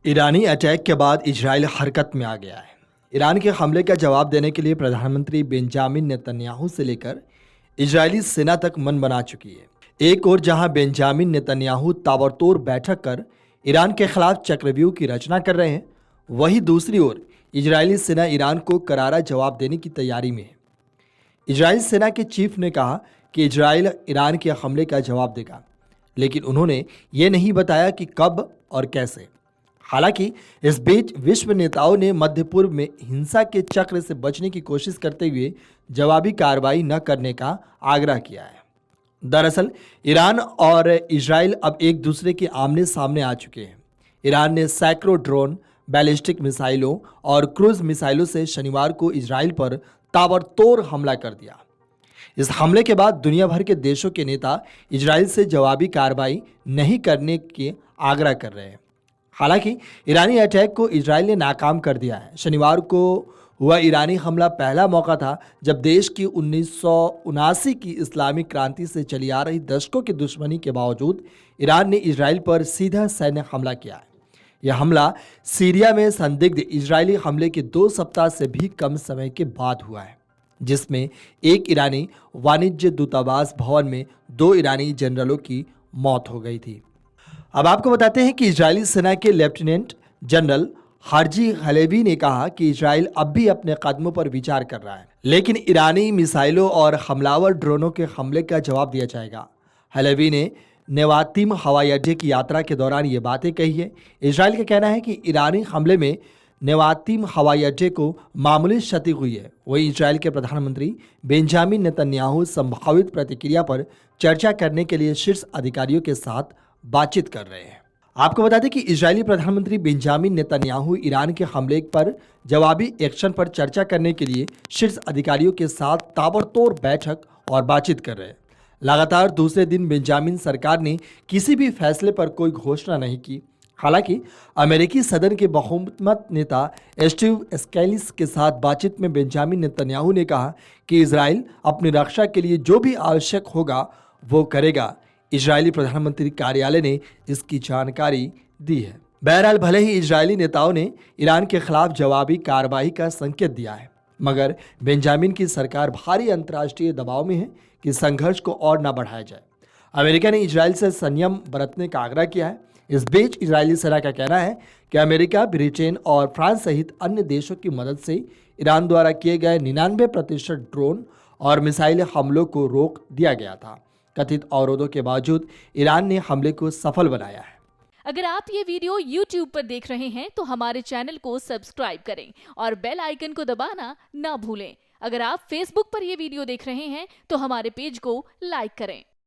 ईरानी attack के बाद Israel हरकत में आ गया है। ईरान के हमले का जवाब देने के लिए प्रधानमंत्री बेंजामिन नेतन्याहू से लेकर इजरायली सेना तक मन बना चुकी है। एक ओर जहां बेंजामिन नेतन्याहू ताबड़तोड़ बैठक कर ईरान के खिलाफ चक्रव्यूह की रचना कर रहे हैं, वहीं दूसरी ओर इजरायली सेना ईरान को करारा जवाब देने की तैयारी में है। इजरायल सेना के चीफ ने कहा कि इजराइल ईरान के हमले का जवाब देगा, लेकिन उन्होंने ये नहीं बताया कि कब और कैसे। हालांकि इस बीच विश्व नेताओं ने मध्य पूर्व में हिंसा के चक्र से बचने की कोशिश करते हुए जवाबी कार्रवाई न करने का आग्रह किया है। दरअसल ईरान और इजराइल अब एक दूसरे के आमने सामने आ चुके हैं। ईरान ने सैकड़ों ड्रोन, बैलिस्टिक मिसाइलों और क्रूज मिसाइलों से शनिवार को इजराइल पर ताबड़तोड़ हमला कर दिया। इस हमले के बाद दुनिया भर के देशों के नेता इजराइल से जवाबी कार्रवाई नहीं करने के आग्रह कर रहे हैं। हालांकि ईरानी अटैक को इजराइल ने नाकाम कर दिया है। शनिवार को हुआ ईरानी हमला पहला मौका था जब देश की 1979 की इस्लामिक क्रांति से चली आ रही दशकों की दुश्मनी के बावजूद ईरान ने इजराइल पर सीधा सैन्य हमला किया है। यह हमला सीरिया में संदिग्ध इजरायली हमले के 2 सप्ताह से भी कम समय के बाद हुआ है, जिसमें एक ईरानी वाणिज्य दूतावास भवन में 2 ईरानी जनरलों की मौत हो गई थी। अब आपको बताते हैं कि इजरायली सेना के लेफ्टिनेंट जनरल हार्जी हलेवी ने कहा कि इजराइल अब भी अपने कदमों पर विचार कर रहा है, लेकिन ईरानी मिसाइलों और हमलावर ड्रोनों के हमले का जवाब दिया जाएगा। हलेवी ने नेवातिम हवाई अड्डे की यात्रा के दौरान ये बातें कही है। इजराइल का कहना है कि ईरानी हमले में नेवातिम हवाई अड्डे को मामूली क्षति हुई है। वहीं इजराइल के प्रधानमंत्री बेंजामिन नेतन्याहू संभावित प्रतिक्रिया पर चर्चा करने के लिए शीर्ष अधिकारियों के साथ बातचीत कर रहे हैं। आपको बता दें कि इजरायली प्रधानमंत्री बेंजामिन नेतन्याहू ईरान के हमले पर जवाबी एक्शन पर चर्चा करने के लिए शीर्ष अधिकारियों के साथ ताबड़तोड़ बैठक और बातचीत कर रहे हैं। लगातार दूसरे दिन बेंजामिन सरकार ने किसी भी फैसले पर कोई घोषणा नहीं की। हालांकि अमेरिकी सदन के बहुमत नेता स्टीव स्कैलिस के साथ बातचीत में बेंजामिन नेतन्याहू ने कहा कि इजराइल अपनी रक्षा के लिए जो भी आवश्यक होगा वो करेगा। इजरायली प्रधानमंत्री कार्यालय ने इसकी जानकारी दी है। बहरहाल भले ही इजरायली नेताओं ने ईरान के खिलाफ जवाबी कार्रवाई का संकेत दिया है, मगर बेंजामिन की सरकार भारी अंतर्राष्ट्रीय दबाव में है कि संघर्ष को और न बढ़ाया जाए। अमेरिका ने इजराइल से संयम बरतने का आग्रह किया है। इस बीच इजरायली सेना का कहना है कि अमेरिका, ब्रिटेन और फ्रांस सहित अन्य देशों की मदद से ईरान द्वारा किए गए 99% ड्रोन और मिसाइल हमलों को रोक दिया गया था। कथित अवरोधों के बावजूद ईरान ने हमले को सफल बनाया है। अगर आप ये वीडियो YouTube पर देख रहे हैं तो हमारे चैनल को सब्सक्राइब करें और बेल आइकन को दबाना ना भूलें। अगर आप Facebook पर ये वीडियो देख रहे हैं तो हमारे पेज को लाइक करें।